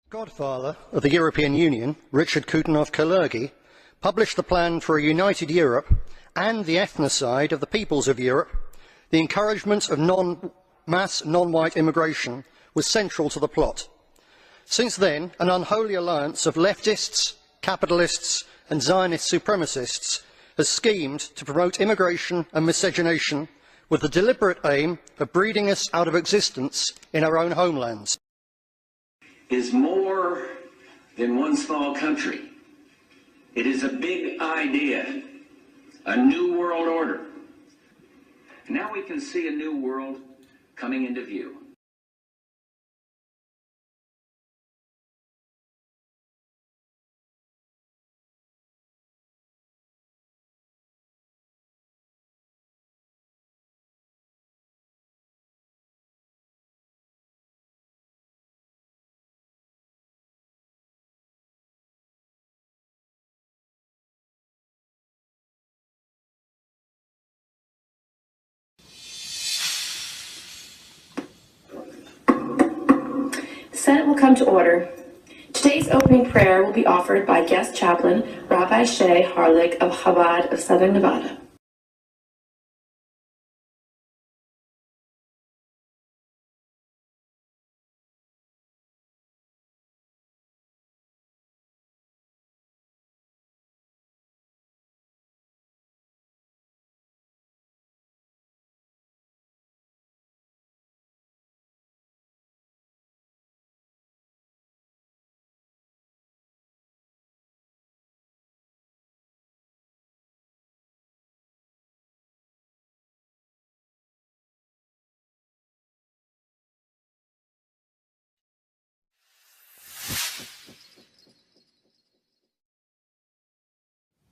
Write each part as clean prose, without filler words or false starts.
Godfather of the European Union, Richard Coudenhove-Kalergi, published the plan for a united Europe and the ethnocide of the peoples of Europe. The encouragement of mass non-white immigration was central to the plot. Since then, an unholy alliance of leftists, capitalists and Zionist supremacists has schemed to promote immigration and miscegenation with the deliberate aim of breeding us out of existence in our own homelands. Is more than one small country. It is a big idea, a new world order. Now we can see a new world coming into view. Senate will come to order. Today's opening prayer will be offered by guest chaplain Rabbi Shea Harlick of Chabad of Southern Nevada.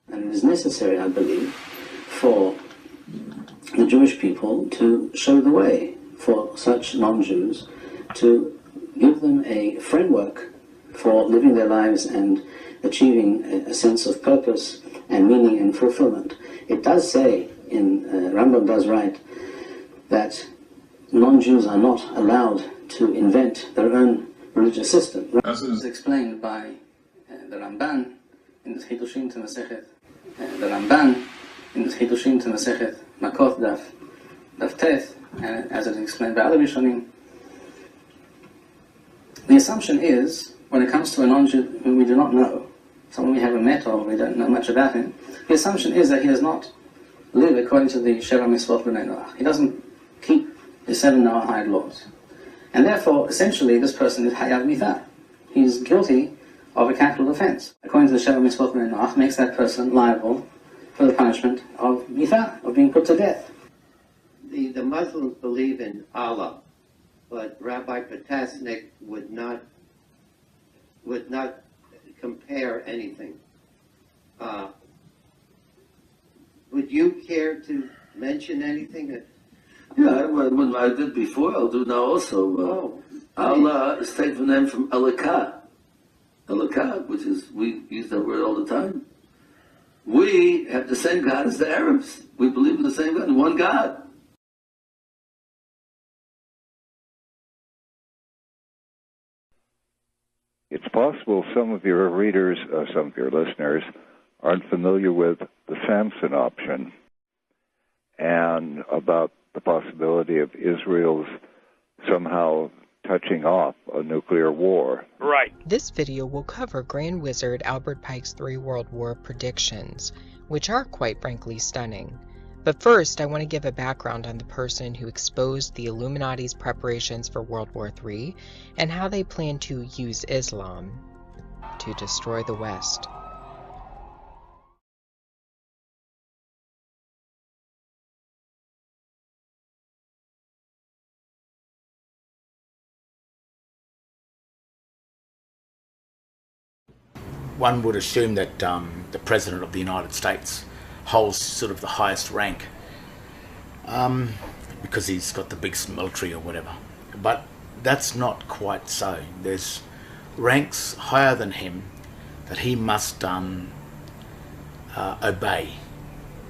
And it is necessary, I believe, for the Jewish people to show the way for such non-Jews, to give them a framework for living their lives and achieving a sense of purpose and meaning and fulfillment. It does say, Rambam does write, that non-Jews are not allowed to invent their own religious system. This is explained by the Ramban in the Chidushim to Masechet. The Ramban in the Chidushim to Masechet Makot Daf Teth, and as it is explained by other Rishonim. The assumption is, when it comes to a non-Jew whom we do not know, someone we haven't met or we don't know much about him, the assumption is that he does not live according to the Sheva Mitzvot B'nai Noach. He doesn't keep the 7 Noahide laws. And therefore, essentially, this person is Hayav Mithah. He's guilty of a capital offense. According to the Sheva Mitzvot B'nai Noach, makes that person liable for the punishment of Mithah, of being put to death. The Muslims believe in Allah, but Rabbi Potasnik would not compare anything. Would you care to mention anything? Yeah, when I did before, I'll do now also. Allah is taken from them from Elokah. Elokah, which is, we use that word all the time. We have the same God as the Arabs. We believe in the same God, one God. It's possible some of your readers, some of your listeners, aren't familiar with the Samson option and about the possibility of Israel's somehow touching off a nuclear war. Right. This video will cover Grand Wizard Albert Pike's 3 World War predictions, which are quite frankly stunning. But first, I want to give a background on the person who exposed the Illuminati's preparations for World War III and how they plan to use Islam to destroy the West. One would assume that the President of the United States holds sort of the highest rank because he's got the biggest military or whatever. But that's not quite so. There's ranks higher than him that he must obey,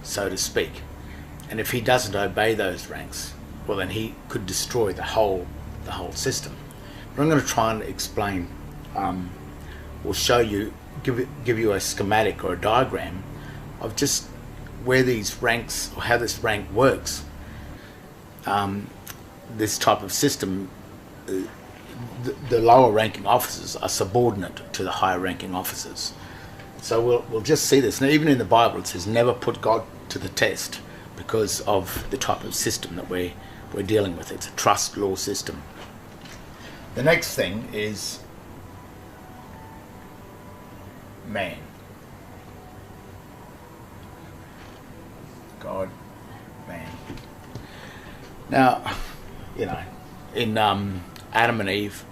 so to speak. And if he doesn't obey those ranks, well, then he could destroy the whole system. But I'm going to try and explain will show you, give you a schematic or a diagram of just where these ranks, or how this rank works. This type of system, the lower ranking officers are subordinate to the higher ranking officers. So we'll just see this. Now, even in the Bible, it says never put God to the test, because of the type of system that we're dealing with. It's a trust law system. The next thing is man. God, man. Now, you know, in Adam and Eve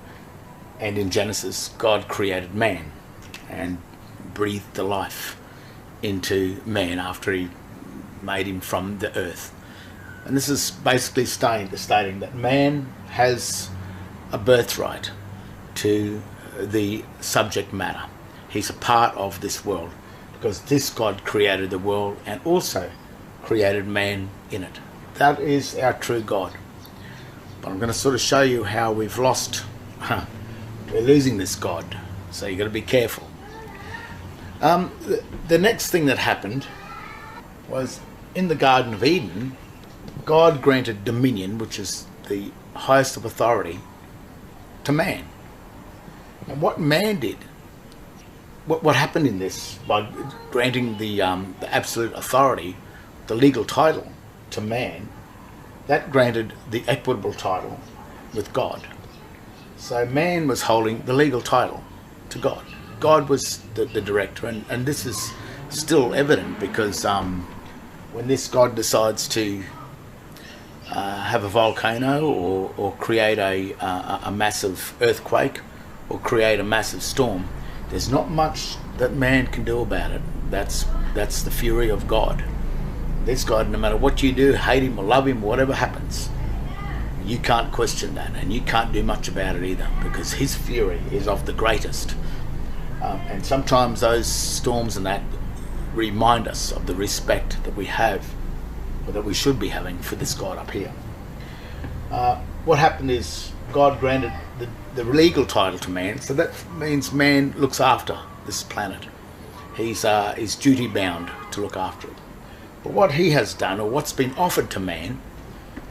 and in Genesis, God created man and breathed the life into man after he made him from the earth. And this is basically stating that man has a birthright to the subject matter. He's a part of this world, because this God created the world and also created man in it. That is our true God. But I'm going to sort of show you how we've lost, we're losing this God, so you've got to be careful. The next thing that happened was in the Garden of Eden, God granted dominion, which is the highest of authority, to man. And what man did, what happened in this, by granting the absolute authority, the legal title to man, that granted the equitable title with God. So man was holding the legal title to God. God was the director, and this is still evident, because when this God decides to have a volcano or create a massive earthquake or create a massive storm, there's not much that man can do about it. That's the fury of God. This God, no matter what you do, hate him or love him, whatever happens, you can't question that, and you can't do much about it either, because his fury is of the greatest. And sometimes those storms and that remind us of the respect that we have, or that we should be having, for this God up here. What happened is God granted the legal title to man, so that means man looks after this planet. He's duty bound to look after it. But what he has done, or what's been offered to man,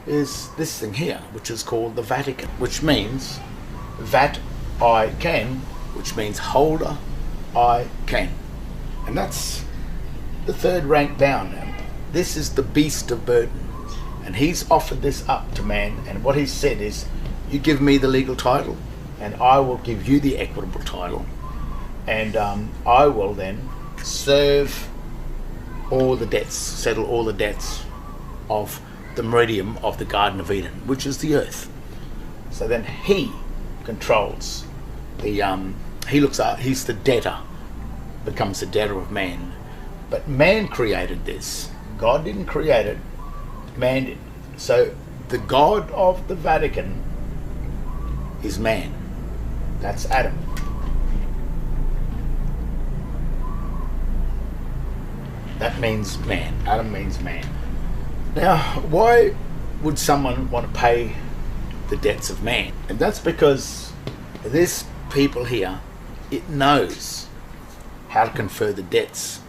is this thing here, which is called the Vatican, which means Vat I can, which means holder I can. And that's the third rank down now. This is the beast of burden, and he's offered this up to man, and what he's said is, you give me the legal title and I will give you the equitable title, and I will then serve all the debts, settle all the debts of the meridian of the Garden of Eden, which is the earth. So then he controls the he's the debtor, becomes the debtor of man. But man created this. God didn't create it, man did. So the God of the Vatican is man. That's Adam. That means man. Adam means man. Now, why would someone want to pay the debts of man? And that's because this people here, it knows how to confer the debts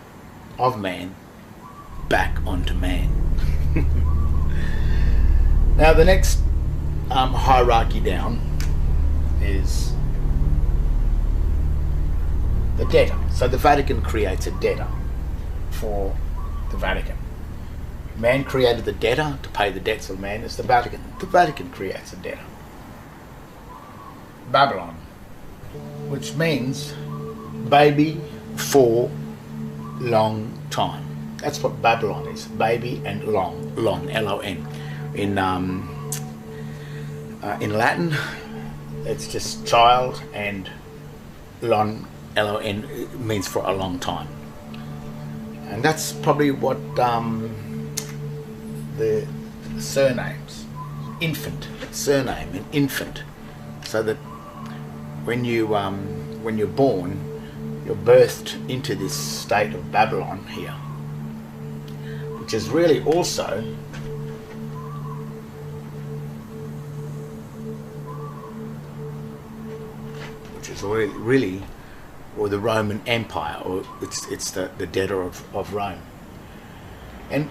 of man back onto man. Now, the next hierarchy down is the debtor. So the Vatican creates a debtor for the Vatican. Man created the debtor to pay the debts of man. It's the Vatican. The Vatican creates a debtor. Babylon, which means baby for long time. That's what Babylon is. Baby and long, L-O-N. In Latin, it's just child, and lon, L-O-N, means for a long time. And that's probably what the surnames, infant, surname, and infant, so that when you're born, you're birthed into this state of Babylon here, which is really also which is really or the Roman Empire, or it's the debtor of Rome. And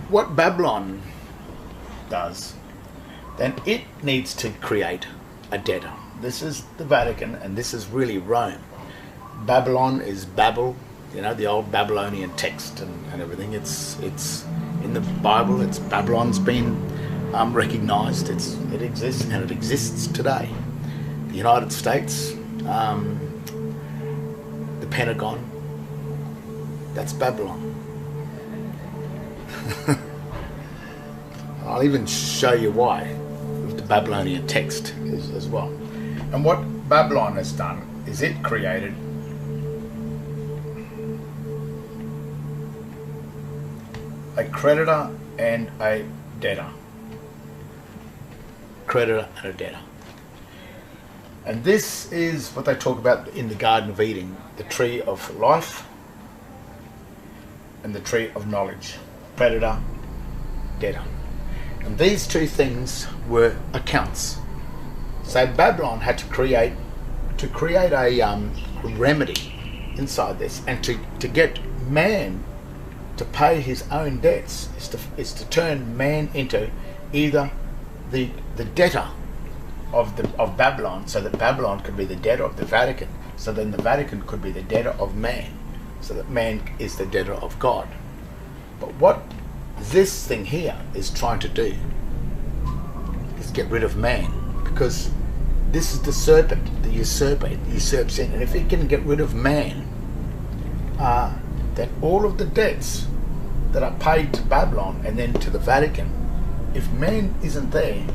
what Babylon does, then it needs to create a debtor. This is the Vatican, and this is really Rome. Babylon is Babel, the old Babylonian text and everything. It's in the Bible. It's Babylon's been recognized. It exists, and it exists today. The United States, the Pentagon, that's Babylon. I'll even show you why with the Babylonian text as well. And what Babylon has done is it created a creditor and a debtor. Creditor and a debtor. And this is what they talk about in the Garden of Eden, the tree of life and the tree of knowledge. Creditor, debtor. And these two things were accounts. So Babylon had to create a remedy inside this, and to get man to pay his own debts is to turn man into either the debtor of Babylon, so that Babylon could be the debtor of the Vatican, so then the Vatican could be the debtor of man, so that man is the debtor of God. But what this thing here is trying to do is get rid of man, because this is the serpent, the usurper, it usurps in, and if it can get rid of man, then all of the debts that are paid to Babylon and then to the Vatican, if man isn't there,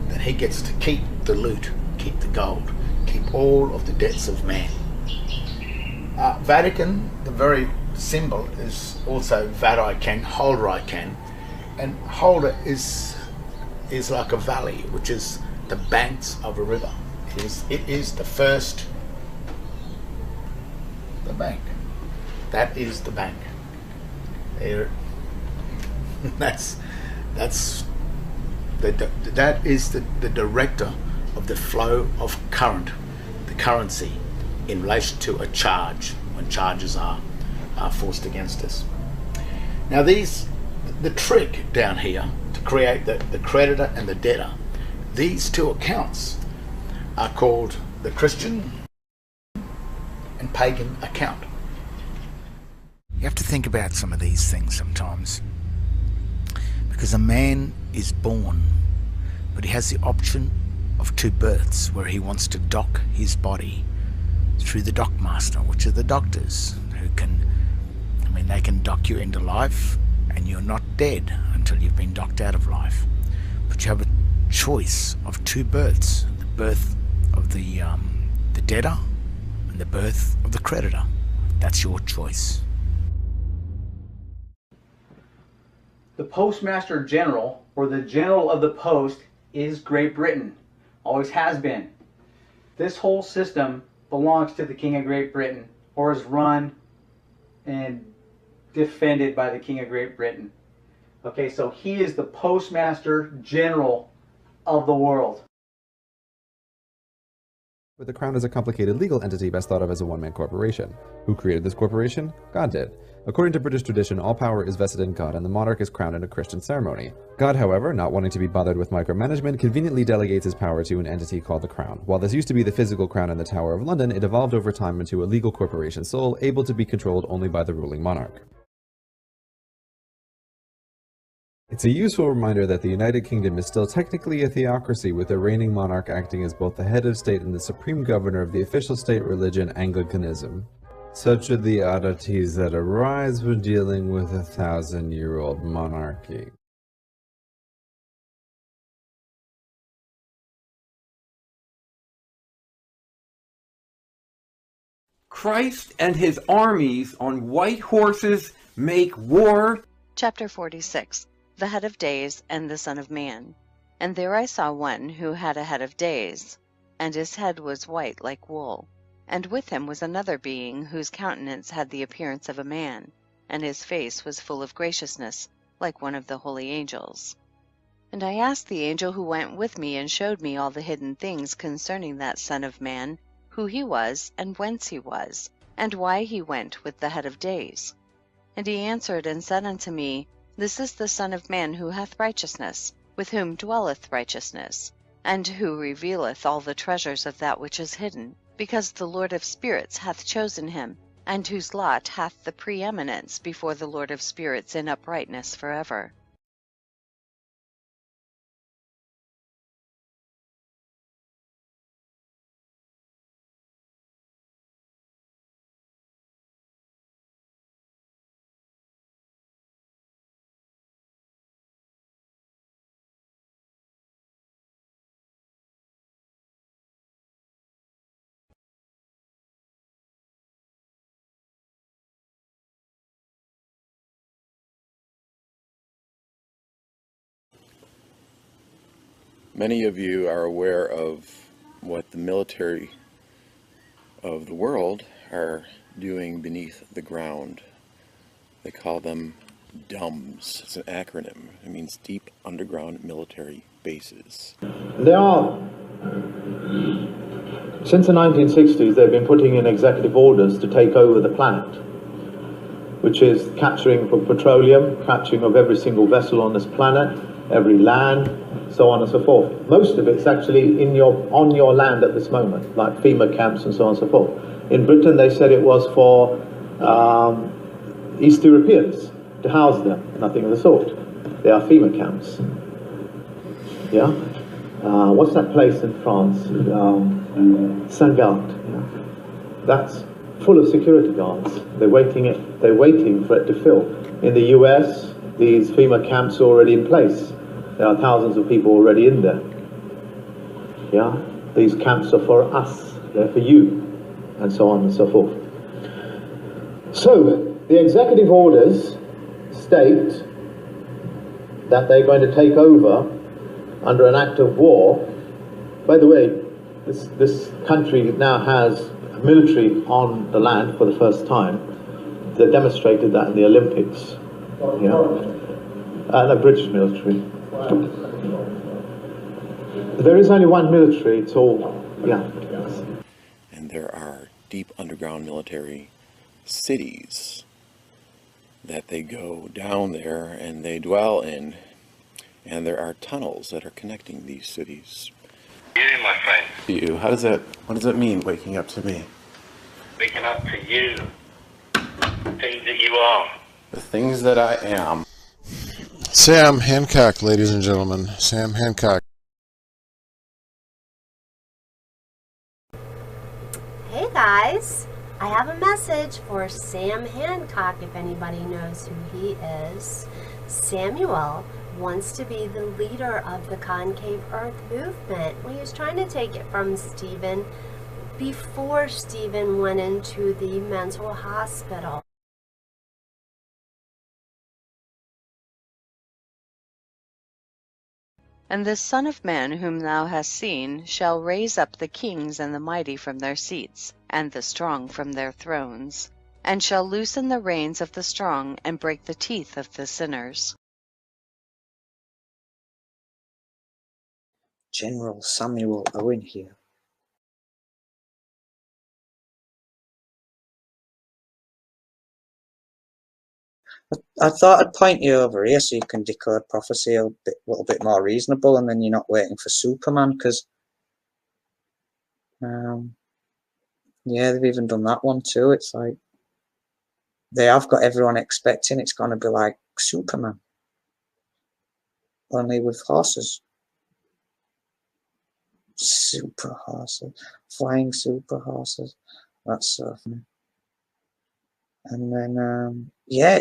then he gets to keep the loot, keep the gold, keep all of the debts of man. Vatican, the very symbol, is also Vatican, holder I can, and holder is like a valley, which is the banks of a river. It is the first, the bank. That is the bank. There, that is the director of the flow of current, the currency, in relation to a charge, when charges are forced against us. Now the trick down here to create the creditor and the debtor, these two accounts are called the Christian and pagan account. You have to think about some of these things sometimes, because a man is born, but he has the option of two births, where he wants to dock his body through the dockmaster, which are the doctors, who they can dock you into life, and you're not dead until you've been docked out of life. But you have a choice of two births: the birth of the debtor and the birth of the creditor. That's your choice. The Postmaster General, or the General of the Post, is Great Britain. Always has been. This whole system belongs to the King of Great Britain, or is run and defended by the King of Great Britain. Okay, so he is the Postmaster General of the world. But the Crown is a complicated legal entity best thought of as a one-man corporation. Who created this corporation? God did. According to British tradition, all power is vested in God, and the monarch is crowned in a Christian ceremony. God, however, not wanting to be bothered with micromanagement, conveniently delegates his power to an entity called the Crown. While this used to be the physical crown in the Tower of London, it evolved over time into a legal corporation sole, able to be controlled only by the ruling monarch. It's a useful reminder that the United Kingdom is still technically a theocracy, with the reigning monarch acting as both the head of state and the supreme governor of the official state religion, Anglicanism. Such are the oddities that arise when dealing with a 1,000-year-old monarchy. Christ and his armies on white horses make war. Chapter 46. The head of days and the Son of Man. And there I saw one who had a head of days, and his head was white like wool. And with him was another being whose countenance had the appearance of a man, and his face was full of graciousness, like one of the holy angels. And I asked the angel who went with me and showed me all the hidden things concerning that Son of Man, who he was, and whence he was, and why he went with the head of days. And he answered and said unto me, This is the Son of Man who hath righteousness, with whom dwelleth righteousness, and who revealeth all the treasures of that which is hidden, because the Lord of spirits hath chosen him, and whose lot hath the preeminence before the Lord of spirits in uprightness forever. Many of you are aware of what the military of the world are doing beneath the ground. They call them DUMBs. It's an acronym. It means Deep Underground Military Bases. There are, since the 1960s, they've been putting in executive orders to take over the planet, which is capturing of petroleum, capturing of every single vessel on this planet, every land, so on and so forth. Most of it's actually on your land at this moment, like FEMA camps and so on and so forth. In Britain, they said it was for East Europeans to house them, nothing of the sort. They are FEMA camps. Yeah? What's that place in France? Saint-Gard. Yeah? That's full of security guards. They're waiting for it to fill. In the US, these FEMA camps are already in place. There are thousands of people already in there. Yeah? These camps are for us. They're for you. And so on and so forth. So, the executive orders state that they're going to take over under an act of war. By the way, this country now has military on the land for the first time. They demonstrated that in the Olympics. The British military. There is only one military, it's all, yeah. And there are deep underground military cities that they go down there and they dwell in, and there are tunnels that are connecting these cities. You, my friend. You, what does that mean, waking up to me? Waking up to you. The things that you are. The things that I am. Sam Hancock, ladies and gentlemen. Sam Hancock. Hey guys, I have a message for Sam Hancock if anybody knows who he is. Samuel wants to be the leader of the Concave Earth movement. Well, he was trying to take it from Stephen before Stephen went into the mental hospital. And this Son of Man whom thou hast seen shall raise up the kings and the mighty from their seats, and the strong from their thrones, and shall loosen the reins of the strong, and break the teeth of the sinners. General Samuel Owen here. I thought I'd point you over here so you can declare prophecy a little bit more reasonable, and then you're not waiting for Superman, because yeah, they've even done that one too. It's like they have got everyone expecting it's going to be like Superman, only with horses. Super horses, flying super horses. That's so funny. And then yeah,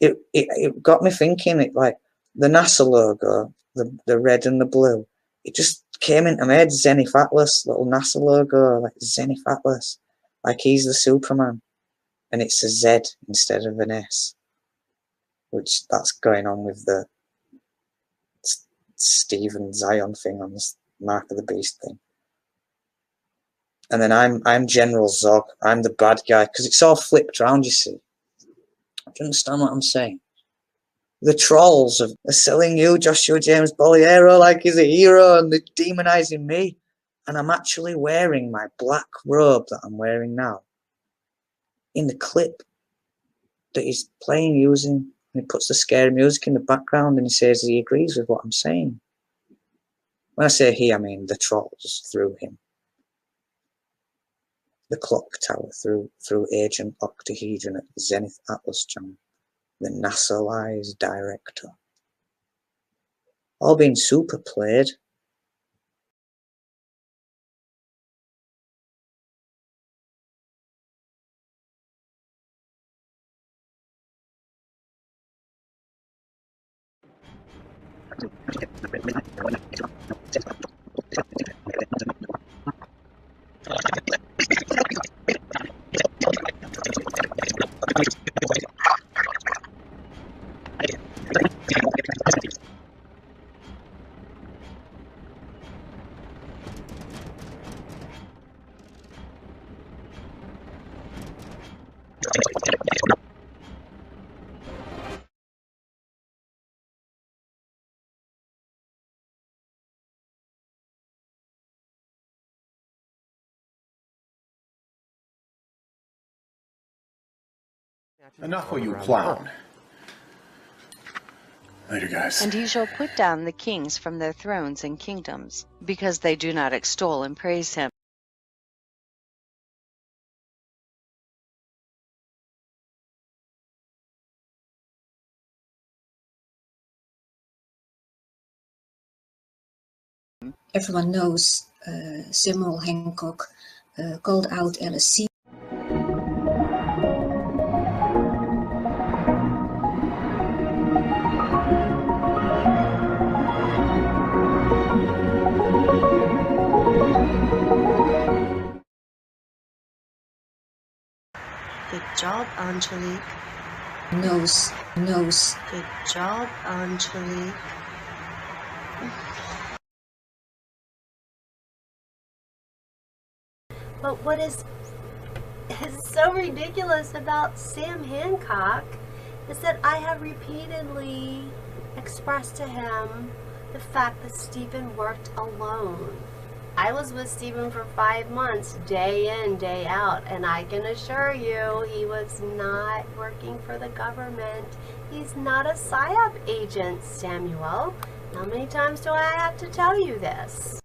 it got me thinking. It like the NASA logo, the red and the blue. It just came into my head. Zenith Atlas, little NASA logo, like Zenith Atlas, like he's the Superman, and it's a Z instead of an S, which that's going on with the Stephen Zion thing on this Mark of the Beast thing. And then I'm General Zog. I'm the bad guy, because it's all flipped around, you see. Do you understand what I'm saying? The trolls are selling you, Joshua James Bolliero, like he's a hero, and they're demonizing me. And I'm actually wearing my black robe that I'm wearing now. In the clip that he's playing using, and he puts the scary music in the background and he says he agrees with what I'm saying. When I say he, I mean the trolls through him. The clock tower through Agent Octahedron at the Zenith Atlas channel. The NASA-ized director. All being super played. Enough of you clown. Later, guys. And he shall put down the kings from their thrones and kingdoms, because they do not extol and praise him. Everyone knows Samuel Hancock called out LSC. Good job, Angelique. Knows. Good job, Angelique. But what is so ridiculous about Sam Hancock is that I have repeatedly expressed to him the fact that Stephen worked alone. I was with Stephen for 5 months, day in, day out, and I can assure you he was not working for the government. He's not a PSYOP agent, Samuel. How many times do I have to tell you this?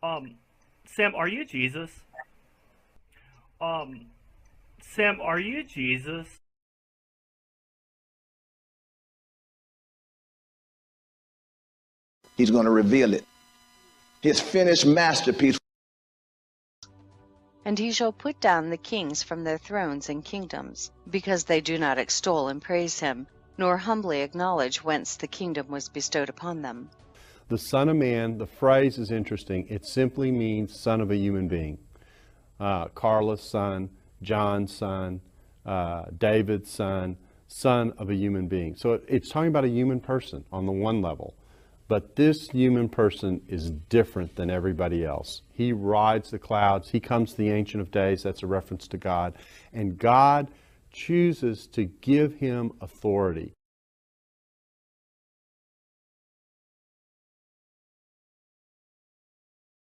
Sam, are you Jesus? Sam, are you Jesus? He's going to reveal it. His finished masterpiece. And he shall put down the kings from their thrones and kingdoms, because they do not extol and praise him, nor humbly acknowledge whence the kingdom was bestowed upon them. The Son of Man, the phrase is interesting. It simply means son of a human being. Carla's son, John's son, David's son, son of a human being. So it's talking about a human person on the one level. But this human person is different than everybody else. He rides the clouds. He comes to the Ancient of Days. That's a reference to God. And God chooses to give him authority.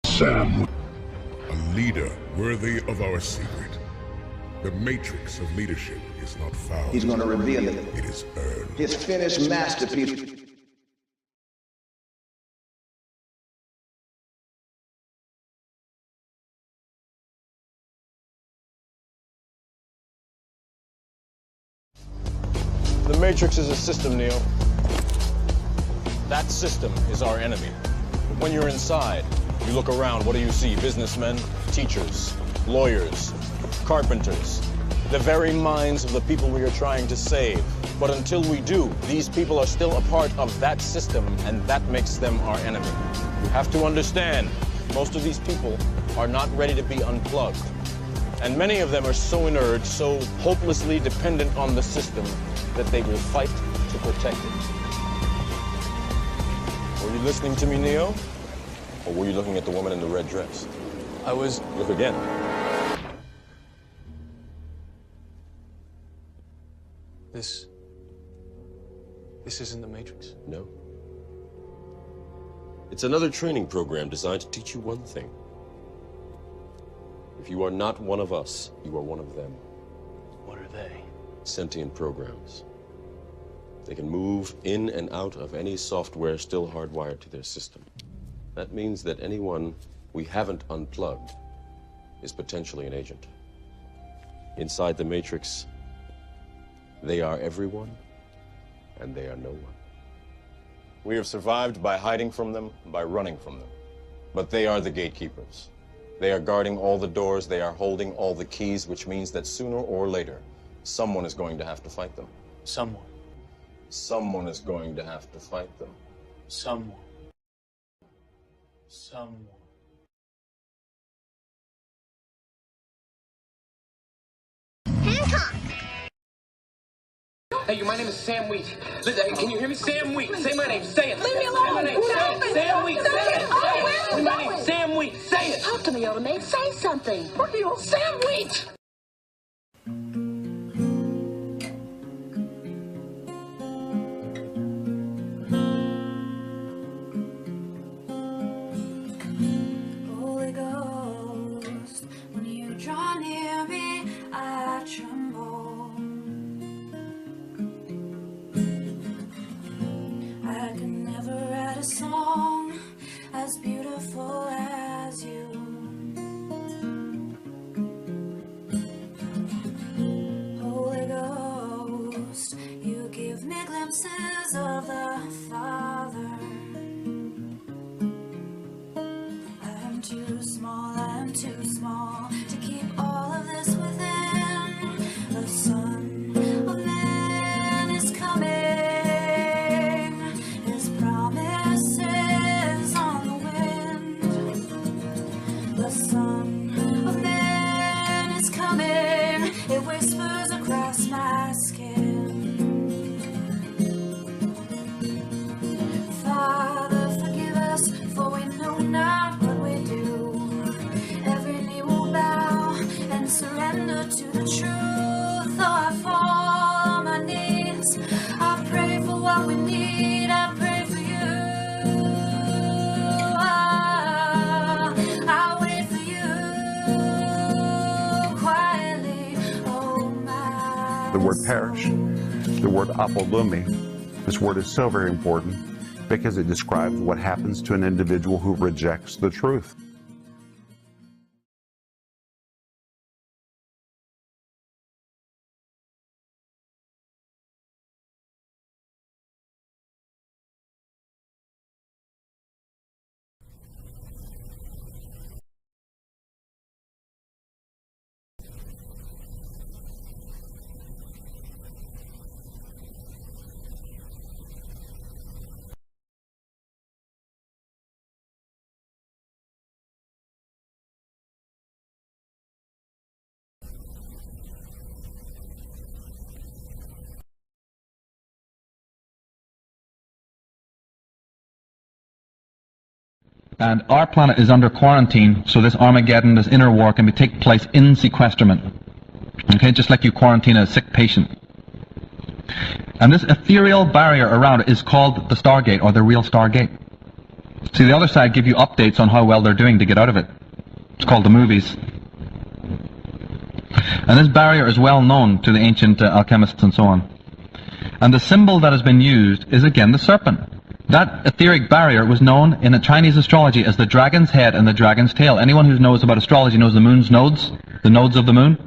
Sam, a leader worthy of our secret. The matrix of leadership is not found. He's going to reveal it. It is earned. His finished masterpiece. The Matrix is a system, Neo. That system is our enemy. But when you're inside, you look around, what do you see? Businessmen, teachers, lawyers, carpenters, the very minds of the people we are trying to save. But until we do, these people are still a part of that system, and that makes them our enemy. You have to understand, most of these people are not ready to be unplugged. And many of them are so inert, so hopelessly dependent on the system, that they will fight to protect it. Were you listening to me, Neo? Or were you looking at the woman in the red dress? I was... Look again. This This isn't the Matrix. No. It's another training program designed to teach you one thing. If you are not one of us, you are one of them. What are they? Sentient programs. They can move in and out of any software still hardwired to their system. That means that anyone we haven't unplugged is potentially an agent. Inside the Matrix, they are everyone, and they are no one. We have survived by hiding from them, by running from them. But they are the gatekeepers. They are guarding all the doors, they are holding all the keys, which means that sooner or later, someone is going to have to fight them. Someone. Someone is going to have to fight them. Someone. Someone. Hancock! Hey, my name is Sam Wheat. Listen, can you hear me? Sam Wheat. Say my name. Say it. Leave me alone. Say my name. Say it. Sam Wheat. Say it. Oh, Say my name. Sam Wheat. Say it. Talk to me, old mate. Say something. What are you, Sam Wheat? Holy Ghost, when you draw near me, I tremble. I could never write a song as beautiful as you. Holy Ghost, you give me glimpses of the Father. I'm too small to keep all of this within. The Son of Man is coming. His promises on the wind. The Son of Man is coming. It whispers across my skin. Father, forgive us, for we know not what we do. Every knee will bow and surrender to the truth. Though I fall on my knees, I pray for what we need. I pray for you. I wait for you quietly. Oh my. The word perish, the word apolumi, this word is so very important because it describes what happens to an individual who rejects the truth. And our planet is under quarantine, so this Armageddon, this inner war, can take place in sequestrament. Okay, just like you quarantine a sick patient. And this ethereal barrier around it is called the Stargate, or the real Stargate. See, the other side give you updates on how well they're doing to get out of it. It's called the movies. And this barrier is well known to the ancient alchemists and so on. And the symbol that has been used is again the serpent. That etheric barrier was known in Chinese astrology as the dragon's head and the dragon's tail. Anyone who knows about astrology knows the moon's nodes, the nodes of the moon.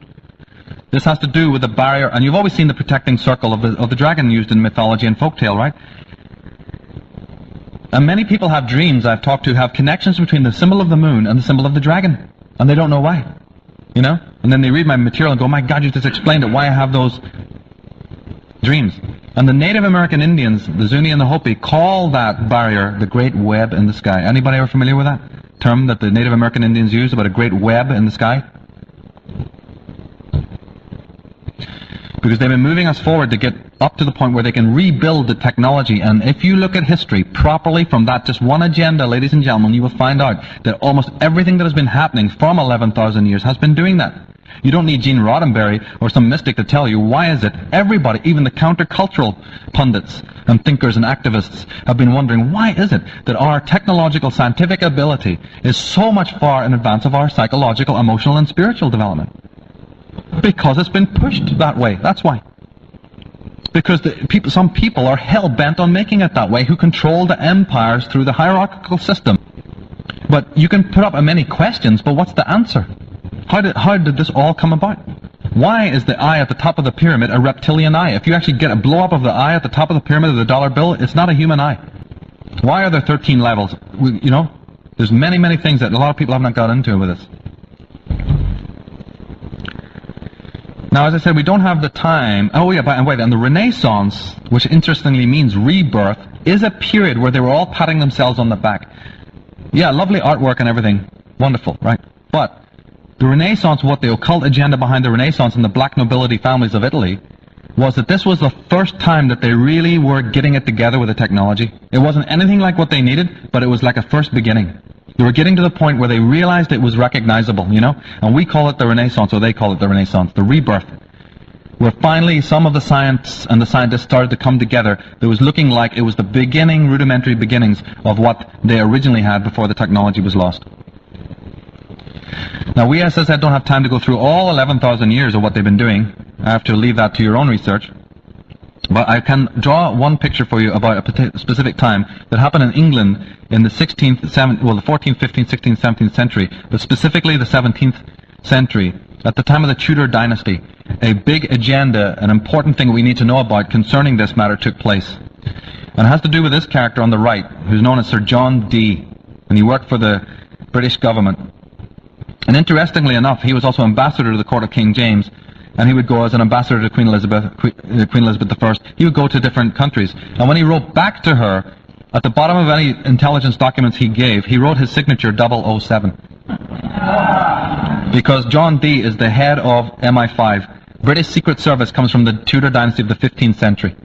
This has to do with the barrier, and you've always seen the protecting circle of the dragon used in mythology and folktale, right? And many people have dreams I've talked to have connections between the symbol of the moon and the symbol of the dragon, and they don't know why, you know? And then they read my material and go, my God, you just explained it, why I have those dreams. And the Native American Indians, the Zuni and the Hopi, call that barrier the Great Web in the Sky. Anybody ever familiar with that term that the Native American Indians use about a great web in the sky? Because they've been moving us forward to get up to the point where they can rebuild the technology. And if you look at history properly from that just one agenda, ladies and gentlemen, you will find out that almost everything that has been happening from 11,000 years has been doing that. You don't need Gene Roddenberry or some mystic to tell you. Why is it everybody, even the countercultural pundits and thinkers and activists, have been wondering, why is it that our technological scientific ability is so much far in advance of our psychological, emotional, and spiritual development? Because it's been pushed that way. That's why. Because some people are hell-bent on making it that way, who control the empires through the hierarchical system. But you can put up many questions, but what's the answer? How did this all come about? Why is the eye at the top of the pyramid a reptilian eye? If you actually get a blow-up of the eye at the top of the pyramid of the dollar bill, it's not a human eye. Why are there 13 levels? You know, there's many, many things that a lot of people have not got into with this. Now, as I said, we don't have the time. Oh, yeah, and wait, and the Renaissance, which interestingly means rebirth, is a period where they were all patting themselves on the back. Yeah, lovely artwork and everything. Wonderful, right? But the Renaissance, what the occult agenda behind the Renaissance and the black nobility families of Italy, was that this was the first time that they really were getting it together with the technology. It wasn't anything like what they needed, but it was like a first beginning. They were getting to the point where they realized it was recognizable, you know? And we call it the Renaissance, or they call it the Renaissance, the rebirth. Where finally some of the science and the scientists started to come together. That was looking like it was the beginning, rudimentary beginnings of what they originally had before the technology was lost. Now, we, as I said, don't have time to go through all 11,000 years of what they've been doing. I have to leave that to your own research. But I can draw one picture for you about a specific time that happened in England in the 14th, 15th, 16th, 17th century, but specifically the 17th century, at the time of the Tudor dynasty. A big agenda, an important thing we need to know about concerning this matter took place. And it has to do with this character on the right, who's known as Sir John Dee, and he worked for the British government. And interestingly enough, he was also ambassador to the court of King James, and he would go as an ambassador to Queen Elizabeth I. He would go to different countries. And when he wrote back to her, at the bottom of any intelligence documents he gave, he wrote his signature 007. Because John Dee is the head of MI5. British Secret Service comes from the Tudor dynasty of the 15th century.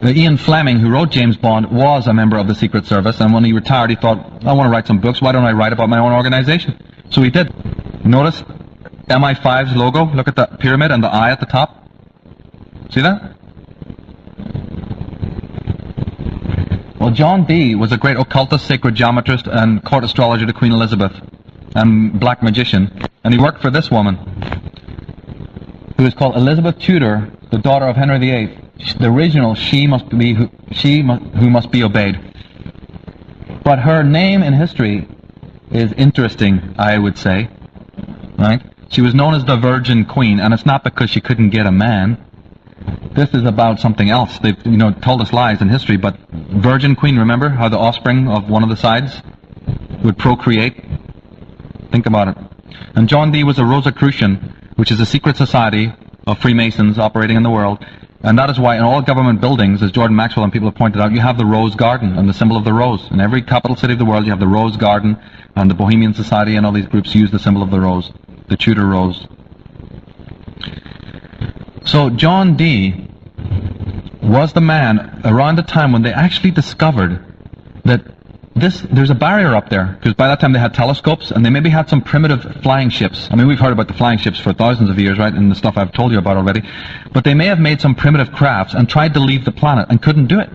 Ian Fleming, who wrote James Bond, was a member of the Secret Service, and when he retired he thought, I want to write some books, why don't I write about my own organization? So he did. Notice MI5's logo, look at the pyramid and the eye at the top. See that? Well, John Dee was a great occultist, sacred geometrist, and court astrologer to Queen Elizabeth, and black magician, and he worked for this woman, who is called Elizabeth Tudor, the daughter of Henry VIII. The original, she who must be obeyed. But her name in history is interesting, I would say, right? She was known as the Virgin Queen, and it's not because she couldn't get a man. This is about something else. They've, told us lies in history, but Virgin Queen, remember how the offspring of one of the sides would procreate? Think about it. And John Dee was a Rosicrucian, which is a secret society of Freemasons operating in the world. And that is why in all government buildings, as Jordan Maxwell and people have pointed out, you have the Rose Garden and the symbol of the rose. In every capital city of the world, you have the Rose Garden, and the Bohemian Society and all these groups use the symbol of the rose, the Tudor rose. So John Dee was the man around the time when they actually discovered that there's a barrier up there, because by that time they had telescopes and they maybe had some primitive flying ships. I mean, we've heard about the flying ships for thousands of years, right, and the stuff I've told you about already. But they may have made some primitive crafts and tried to leave the planet and couldn't do it.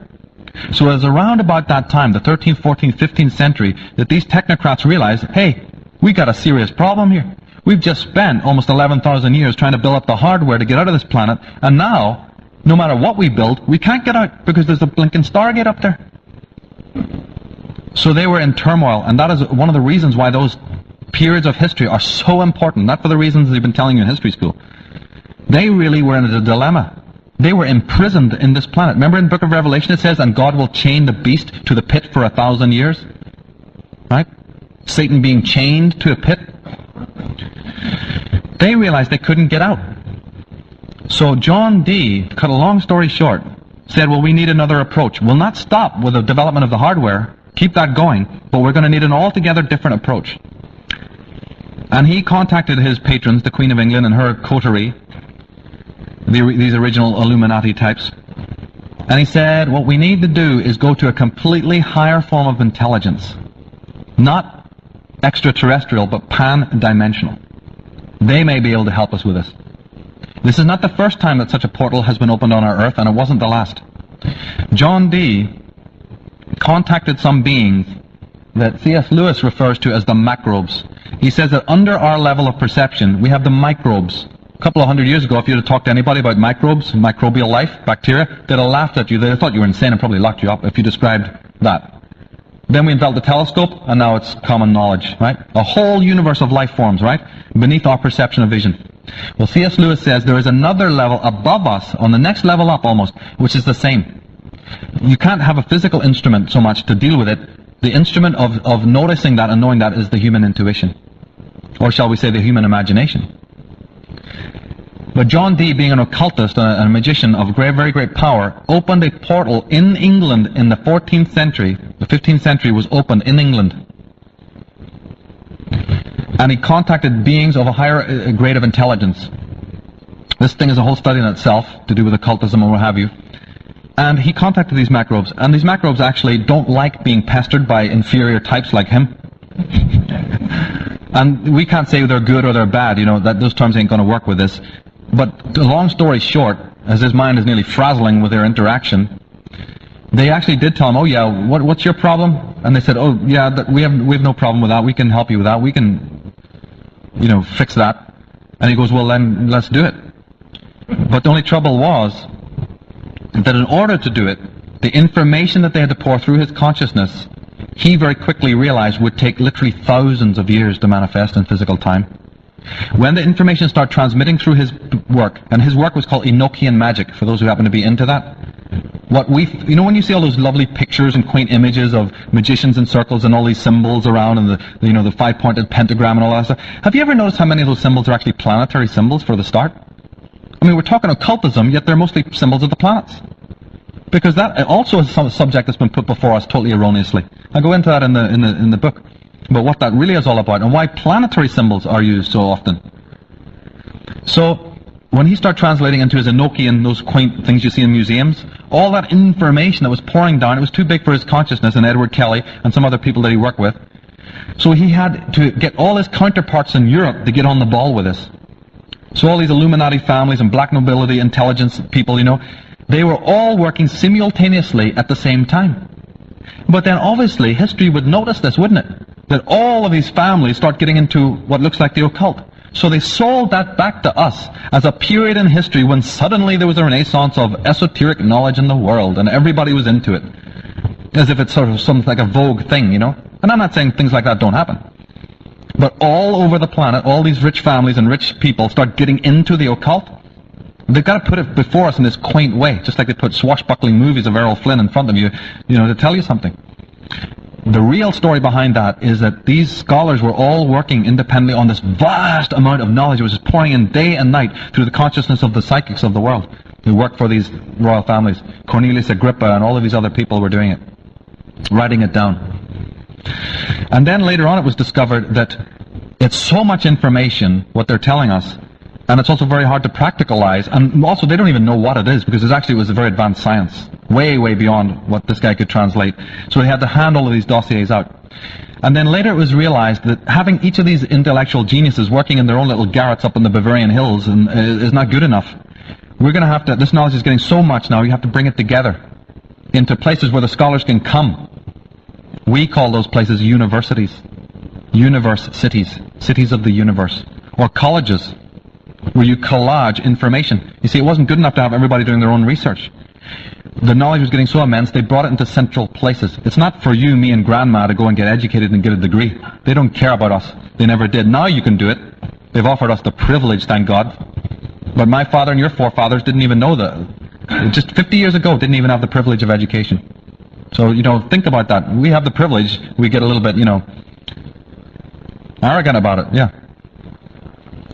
So it was around about that time, the 13th, 14th, 15th century, that these technocrats realized, hey, we got a serious problem here. We've just spent almost 11,000 years trying to build up the hardware to get out of this planet, and now, no matter what we build, we can't get out because there's a blinking Stargate up there. So they were in turmoil, and that is one of the reasons why those periods of history are so important, not for the reasons they've been telling you in history school. They really were in a dilemma. They were imprisoned in this planet. Remember in the book of Revelation it says, and God will chain the beast to the pit for 1,000 years? Right? Satan being chained to a pit. They realized they couldn't get out. So John Dee, to cut a long story short, said, well, we need another approach. We'll not stop with the development of the hardware, keep that going, but we're going to need an altogether different approach. And he contacted his patrons, the Queen of England and her coterie, these original Illuminati types, and he said, what we need to do is go to a completely higher form of intelligence. Not extraterrestrial, but pan-dimensional. They may be able to help us with this. This is not the first time that such a portal has been opened on our earth, and it wasn't the last. John Dee contacted some beings that C.S. Lewis refers to as the macrobes. He says that under our level of perception, we have the microbes. A couple of hundred years ago, if you had talked to anybody about microbes, microbial life, bacteria, they'd have laughed at you. They'd have thought you were insane and probably locked you up if you described that. Then we invented the telescope, and now it's common knowledge, right? A whole universe of life forms, right? Beneath our perception of vision. Well, C.S. Lewis says there is another level above us, on the next level up almost, which is the same. You can't have a physical instrument so much to deal with it. The instrument of noticing that and knowing that is the human intuition. Or shall we say the human imagination. But John Dee, being an occultist and a magician of very great power, opened a portal in England in the 14th century. The 15th century was opened in England. And he contacted beings of a higher grade of intelligence. This thing is a whole study in itself to do with occultism and what have you. And he contacted these macrobes. And these macrobes actually don't like being pestered by inferior types like him. And we can't say they're good or they're bad, you know, that those terms ain't going to work with this. But the long story short, as his mind is nearly frazzling with their interaction, they actually did tell him, oh yeah, what's your problem? And they said, oh yeah, we have no problem with that. We can help you with that. We can, you know, fix that. And he goes, well then let's do it. But the only trouble was that in order to do it, the information that they had to pour through his consciousness, he very quickly realized would take literally thousands of years to manifest in physical time. When the information started transmitting through his work, and his work was called Enochian magic, for those who happen to be into that, you know when you see all those lovely pictures and quaint images of magicians in circles and all these symbols around and the five-pointed pentagram and all that stuff, have you ever noticed how many of those symbols are actually planetary symbols for the start? I mean, we're talking occultism, yet they're mostly symbols of the planets. Because that also is some subject that's been put before us totally erroneously. I go into that in the book, but what that really is all about and why planetary symbols are used so often. So when he started translating into his Enochian, those quaint things you see in museums, all that information that was pouring down, it was too big for his consciousness and Edward Kelly and some other people that he worked with. So he had to get all his counterparts in Europe to get on the ball with this. So all these Illuminati families and black nobility intelligence people, you know, they were all working simultaneously at the same time. But then obviously history would notice this, wouldn't it? That all of these families start getting into what looks like the occult. So they sold that back to us as a period in history when suddenly there was a renaissance of esoteric knowledge in the world and everybody was into it. As if it's sort of something like a vogue thing, you know? And I'm not saying things like that don't happen. But all over the planet, all these rich families and rich people start getting into the occult. They've got to put it before us in this quaint way, just like they put swashbuckling movies of Errol Flynn in front of you, you know, to tell you something. The real story behind that is that these scholars were all working independently on this vast amount of knowledge. It was just pouring in day and night through the consciousness of the psychics of the world who worked for these royal families. Cornelius Agrippa and all of these other people were doing it, writing it down. And then later on it was discovered that it's so much information, what they're telling us, and it's also very hard to practicalize, and also they don't even know what it is, because it was a very advanced science, way beyond what this guy could translate. So they had to hand all of these dossiers out. And then later it was realized that having each of these intellectual geniuses working in their own little garrets up in the Bavarian hills is not good enough. We're going to have to, this knowledge is getting so much now, you have to bring it together into places where the scholars can come. We call those places universities, universe cities, cities of the universe, or colleges, where you collage information. You see, it wasn't good enough to have everybody doing their own research. The knowledge was getting so immense, they brought it into central places. It's not for you, me, and Grandma to go and get educated and get a degree. They don't care about us. They never did. Now you can do it. They've offered us the privilege, thank God. But my father and your forefathers didn't even know that. Just 50 years ago, didn't even have the privilege of education. So, you know, think about that. We have the privilege. We get a little bit, you know, arrogant about it. Yeah.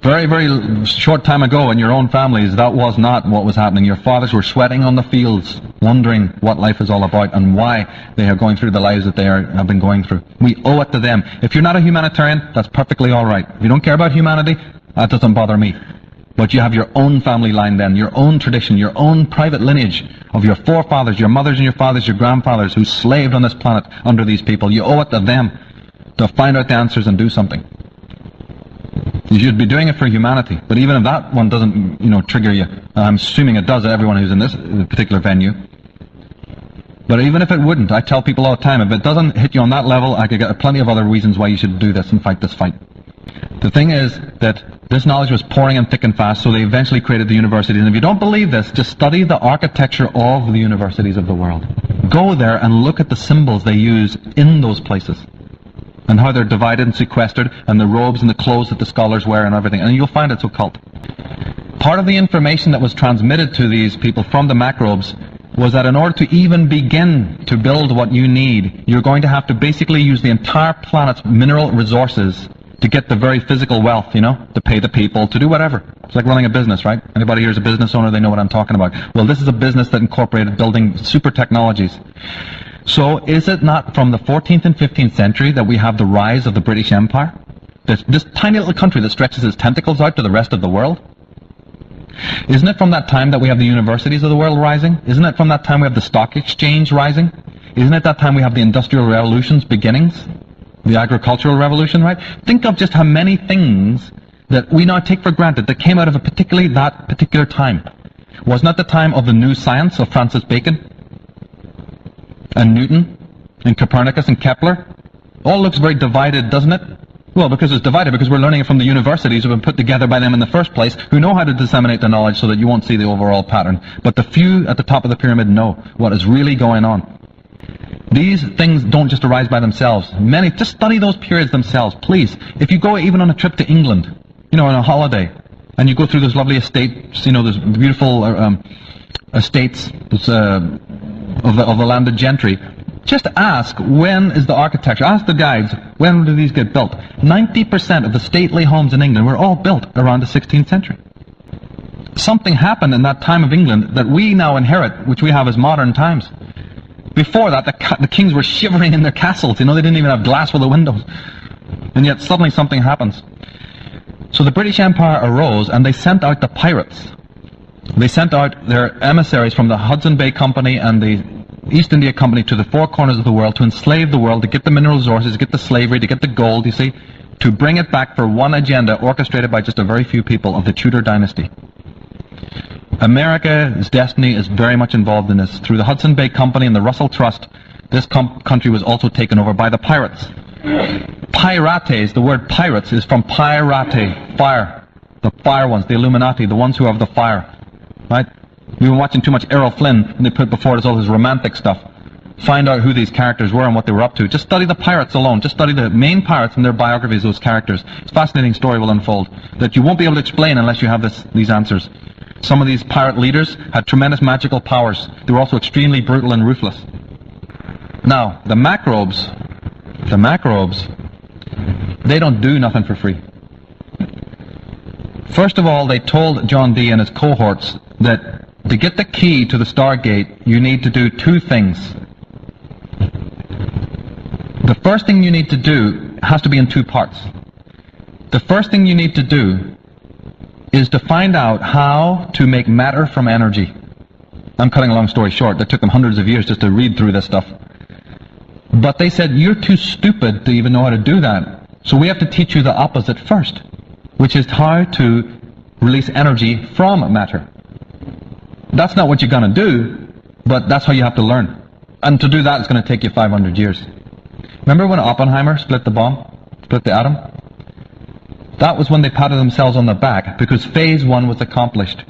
Very short time ago in your own families, that was not what was happening. Your fathers were sweating on the fields, wondering what life is all about and why they are going through the lives that they have been going through. We owe it to them. If you're not a humanitarian, that's perfectly all right. If you don't care about humanity, that doesn't bother me. But you have your own family line then, your own tradition, your own private lineage of your forefathers, your mothers and your fathers, your grandfathers who slaved on this planet under these people. You owe it to them to find out the answers and do something. You should be doing it for humanity. But even if that one doesn't, trigger you, I'm assuming it does, everyone who's in this particular venue. But even if it wouldn't, I tell people all the time, if it doesn't hit you on that level, I could get plenty of other reasons why you should do this and fight this fight. The thing is that this knowledge was pouring in thick and fast, so they eventually created the universities. And if you don't believe this, just study the architecture of the universities of the world. Go there and look at the symbols they use in those places, and how they're divided and sequestered, and the robes and the clothes that the scholars wear and everything, and you'll find it's occult. Part of the information that was transmitted to these people from the macrobes was that in order to even begin to build what you need, you're going to have to basically use the entire planet's mineral resources to get the very physical wealth, to pay the people, to do whatever. It's like running a business, right? Anybody here is a business owner, they know what I'm talking about. Well, this is a business that incorporated building super technologies. So is it not from the 14th and 15th century that we have the rise of the British Empire? This tiny little country that stretches its tentacles out to the rest of the world? Isn't it from that time that we have the universities of the world rising? Isn't it from that time we have the stock exchange rising? Isn't it that time we have the Industrial Revolution's beginnings? The agricultural revolution, right? Think of just how many things that we now take for granted that came out of that particular time. Wasn't that the time of the new science of Francis Bacon and Newton and Copernicus and Kepler? All looks very divided, doesn't it? Well, because it's divided, because we're learning it from the universities who have been put together by them in the first place, who know how to disseminate the knowledge so that you won't see the overall pattern. But the few at the top of the pyramid know what is really going on. These things don't just arise by themselves. Just study those periods themselves, please. If you go even on a trip to England, on a holiday, and you go through those lovely estates, those beautiful estates of the landed gentry, just ask, when is the architecture? Ask the guides, when do these get built? 90% of the stately homes in England were all built around the 16th century. Something happened in that time of England that we now inherit, which we have as modern times. Before that, the kings were shivering in their castles. They didn't even have glass for the windows. And yet suddenly something happens. So the British Empire arose, and they sent out the pirates. They sent out their emissaries from the Hudson Bay Company and the East India Company to the four corners of the world to enslave the world, to get the mineral resources, to get the slavery, to get the gold, you see, to bring it back for one agenda orchestrated by just a very few people of the Tudor dynasty. America's destiny is very much involved in this. Through the Hudson Bay Company and the Russell Trust, this country was also taken over by the pirates. Pirates, the word pirates is from pyrate, fire. The fire ones, the Illuminati, the ones who have the fire. Right? We've been watching too much Errol Flynn, and they put before us all this romantic stuff. Find out who these characters were and what they were up to. Just study the pirates alone. Just study the main pirates and their biographies, those characters. It's a fascinating story will unfold that you won't be able to explain unless you have these answers. Some of these pirate leaders had tremendous magical powers. They were also extremely brutal and ruthless. Now, the macrobes, they don't do nothing for free. First of all, they told John Dee and his cohorts that to get the key to the Stargate, you need to do two things. The first thing you need to do has to be in two parts. The first thing you need to do is to find out how to make matter from energy. I'm cutting a long story short. That took them hundreds of years just to read through this stuff. But they said, you're too stupid to even know how to do that. So we have to teach you the opposite first, which is how to release energy from matter. That's not what you're going to do, but that's how you have to learn. And to do that, it's going to take you 500 years. Remember when Oppenheimer split the bomb? Split the atom? That was when they patted themselves on the back, because phase one was accomplished.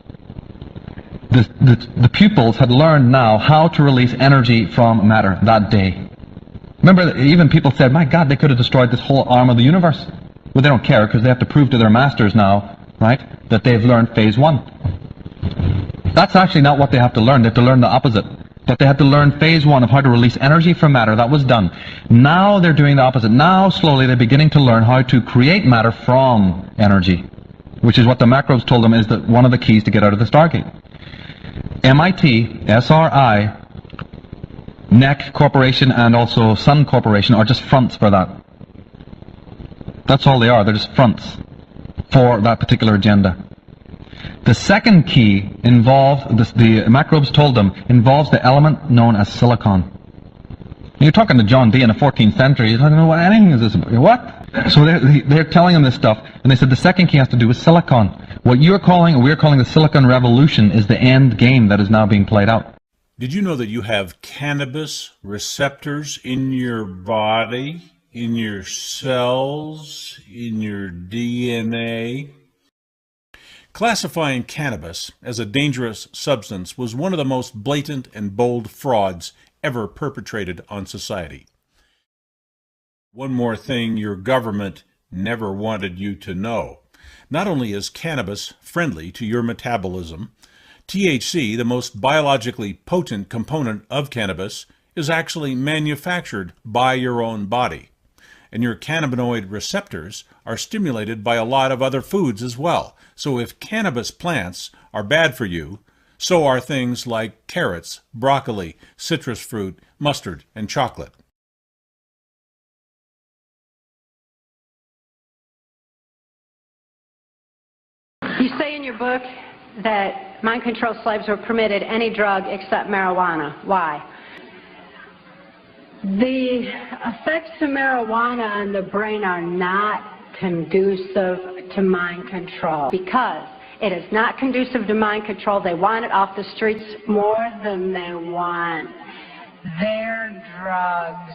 The pupils had learned now how to release energy from matter that day. Remember, even people said, my God, they could have destroyed this whole arm of the universe. Well, they don't care, because they have to prove to their masters now, right, that they've learned phase one. That's actually not what they have to learn. They have to learn the opposite. That they had to learn phase one of how to release energy from matter. That was done. Now they're doing the opposite. Now, slowly, they're beginning to learn how to create matter from energy, which is what the macros told them is one of the keys to get out of the Stargate. MIT, SRI, NEC Corporation, and also Sun Corporation are just fronts for that. That's all they are. They're just fronts for that particular agenda. The second key involved, the macrobes told them, involves the element known as silicon. You're talking to John Dee in the 14th century, you don't know what anything is this about. What? So they're telling him this stuff, and they said the second key has to do with silicon. What you're calling, and we're calling the silicon revolution, is the end game that is now being played out. Did you know that you have cannabis receptors in your body, in your cells, in your DNA? Classifying cannabis as a dangerous substance was one of the most blatant and bold frauds ever perpetrated on society. One more thing your government never wanted you to know. Not only is cannabis friendly to your metabolism, THC, the most biologically potent component of cannabis, is actually manufactured by your own body. And your cannabinoid receptors are stimulated by a lot of other foods as well. So if cannabis plants are bad for you, so are things like carrots, broccoli, citrus fruit, mustard, and chocolate. You say in your book that mind-controlled slaves were permitted any drug except marijuana. Why? The effects of marijuana on the brain are not conducive to mind control because it is not conducive to mind control. They want it off the streets more than they want their drugs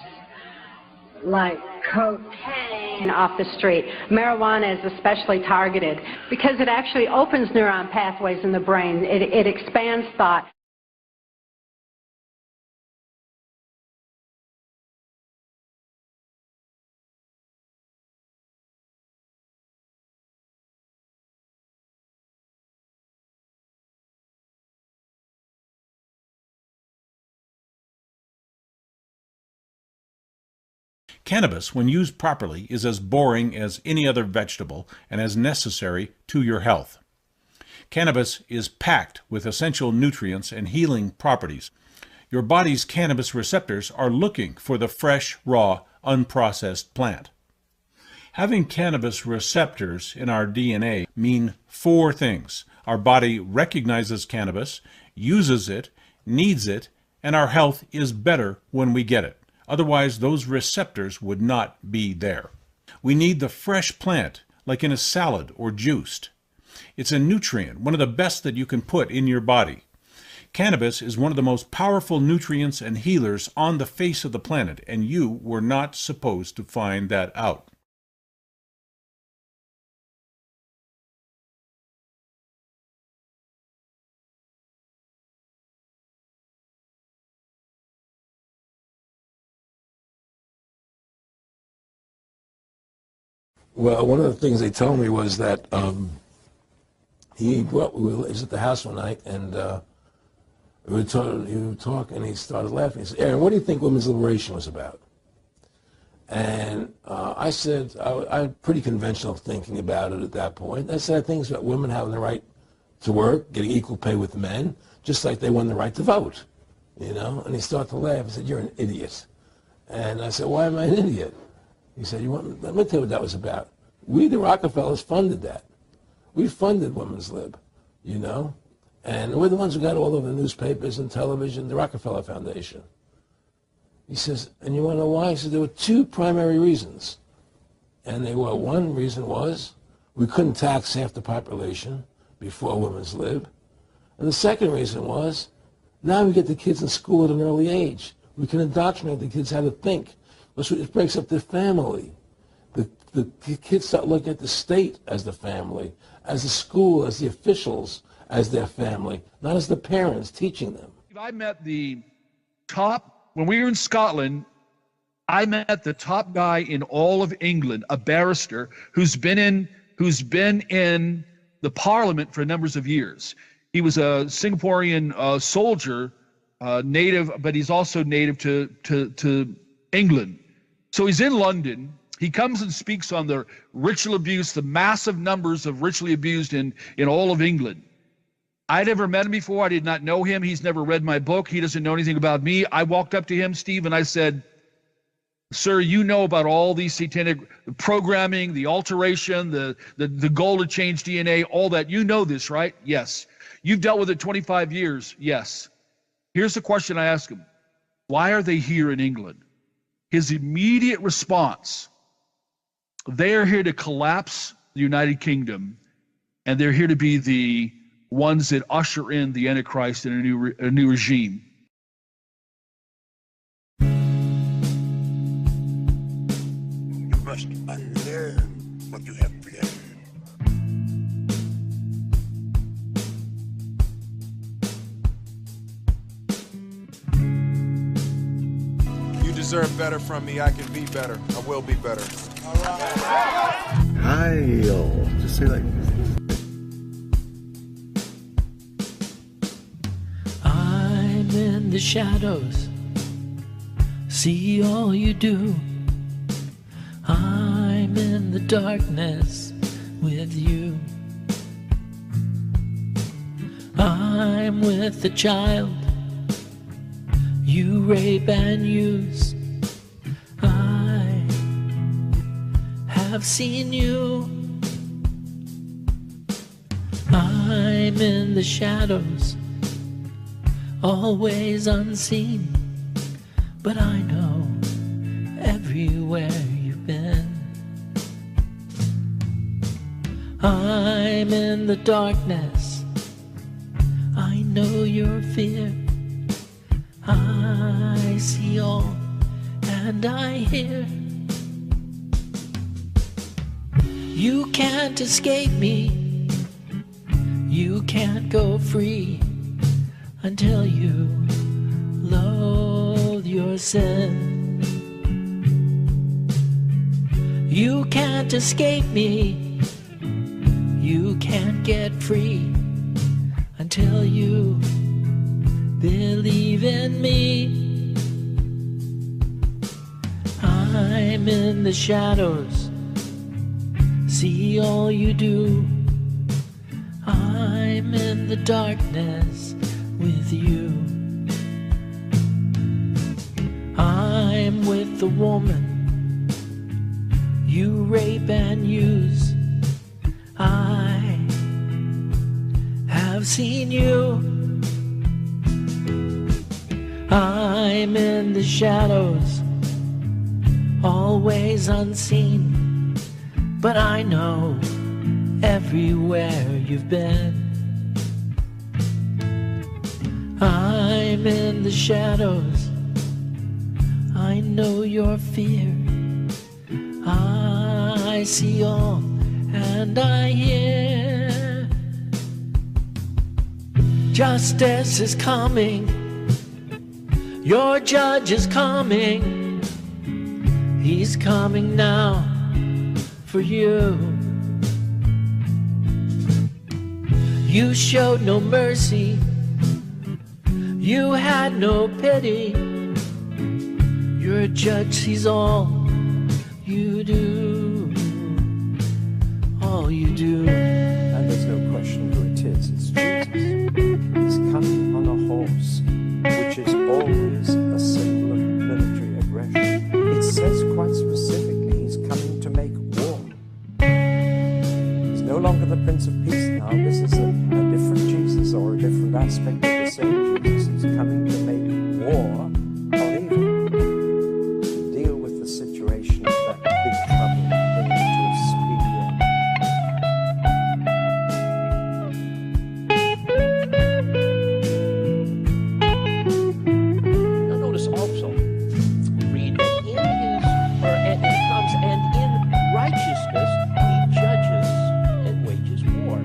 like cocaine off the street. Marijuana is especially targeted because it actually opens neuron pathways in the brain. It expands thought. Cannabis, when used properly, is as boring as any other vegetable and as necessary to your health. Cannabis is packed with essential nutrients and healing properties. Your body's cannabis receptors are looking for the fresh, raw, unprocessed plant. Having cannabis receptors in our DNA mean 4 things. Our body recognizes cannabis, uses it, needs it, and our health is better when we get it. Otherwise, those receptors would not be there. We need the fresh plant, like in a salad or juiced. It's a nutrient, one of the best that you can put in your body. Cannabis is one of the most powerful nutrients and healers on the face of the planet, and you were not supposed to find that out. Well, one of the things they told me was that we was at the house one night, and he would talk, and he started laughing. He said, "Aaron, what do you think women's liberation was about?" And I said, I'm pretty conventional thinking about it at that point. I said, I think it's about women having the right to work, getting equal pay with men, just like they won the right to vote, you know? And he started to laugh. He said, "You're an idiot." And I said, "Why am I an idiot?" He said, let me tell you what that was about. We, the Rockefellers, funded that. We funded Women's Lib, you know? And we're the ones who got all over the newspapers and television, the Rockefeller Foundation. He says, and you want to know why? He said, there were 2 primary reasons. And they were, one reason was we couldn't tax half the population before Women's Lib. And the second reason was now we get the kids in school at an early age. We can indoctrinate the kids how to think. It breaks up the family. The kids start looking at the state as the family, as the school, as the officials, as their family, not as the parents teaching them. I met the top, when we were in Scotland, I met the top guy in all of England, a barrister who's been in the parliament for numbers of years. He was a Singaporean soldier, native, but he's also native to England. So he's in London. He comes and speaks on the ritual abuse, the massive numbers of ritually abused in all of England. I'd never met him before. I did not know him. He's never read my book. He doesn't know anything about me. I walked up to him, Steve, and I said, "Sir, you know about all these satanic programming, the alteration, the goal to change DNA, all that. You know this, right?" "Yes." "You've dealt with it 25 years. "Yes." Here's the question I asked him. "Why are they here in England?" His immediate response They are here to collapse the United Kingdom, and they're here to be the ones that usher in the Antichrist and a new regime. You must unlearn what you have learned. You deserve better from me. I can be better. I will be better. Heil. Just say like. I'm in the shadows. See all you do. I'm in the darkness with you. I'm with the child you rape and use. I have seen you. I'm in the shadows, always unseen, but I know everywhere you've been. I'm in the darkness, I know your fear. I see all and I hear. You can't escape me, you can't go free until you loathe your sin. You can't escape me, you can't get free until you believe in me. I'm in the shadows, see all you do. I'm in the darkness with you. I'm with the woman you rape and use. I have seen you. I'm in the shadows, always unseen, but I know everywhere you've been. I'm in the shadows, I know your fear. I see all and I hear. Justice is coming, your judge is coming. He's coming now for you. You showed no mercy, you had no pity. Your judge sees all you do, all you do. And there's no question who it is. It's Jesus. He's coming on a horse, which is always a symbol of military aggression. It says quite specifically he's coming to make war. He's no longer the Prince of Peace now. This is a different Jesus, or a different aspect of the same Jesus. He's coming to make war on evil, to deal with the situation of that big trouble, bring it to a speedy end. Now notice also, read that and it comes, and in righteousness he judges and wages war.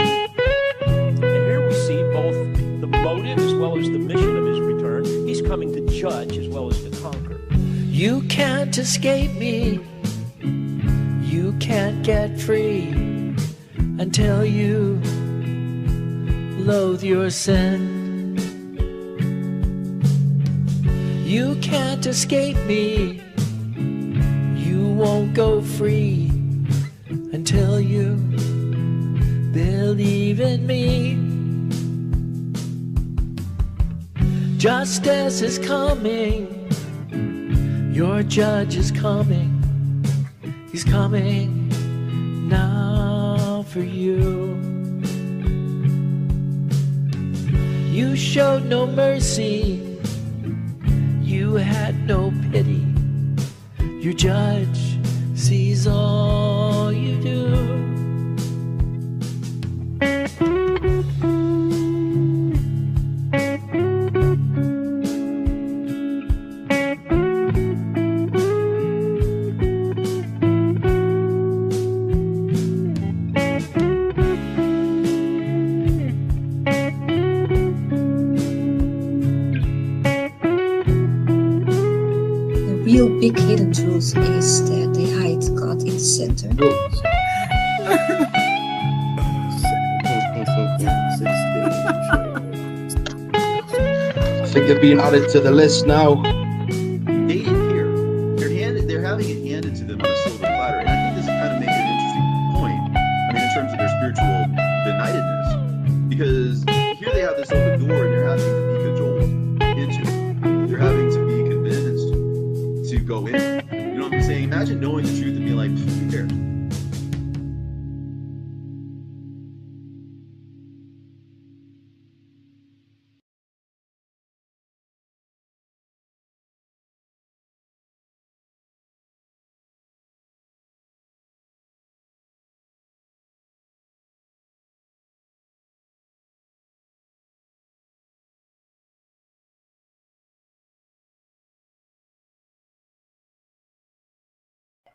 And here we see both the motive as well as the mission of his return. He's coming to judge as well as to conquer. You can't escape me, you can't get free until you loathe your sin. You can't escape me, you won't go free until you believe in me. Justice is coming, your judge is coming. He's coming now for you. You showed no mercy, you had no pity. Your judge sees all you do. Real big hidden truth is that they hide God in the center. I think they're being added to the list now. They appear. They're having it handed to them on a silver platter, and I think this kind of makes an interesting point. I mean, in terms of their spiritual benightedness, because here they have this open door, and they're having to be cajoled into it. They're having to be convinced to go in. You know what I'm saying? Imagine knowing the truth and being like, who cares?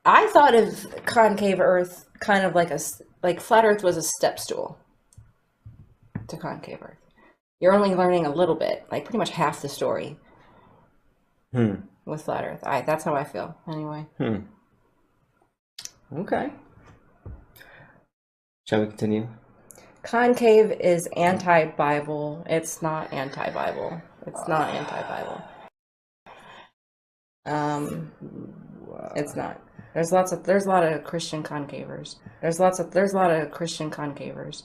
I thought of concave Earth kind of like flat Earth was a step stool to concave Earth. You're only learning a little bit, like pretty much half the story with flat Earth. That's how I feel, anyway. Okay. Shall we continue? Concave is anti-Bible. It's not anti-Bible. It's not anti-Bible. It's not. There's a lot of Christian concavers. There's a lot of Christian concavers.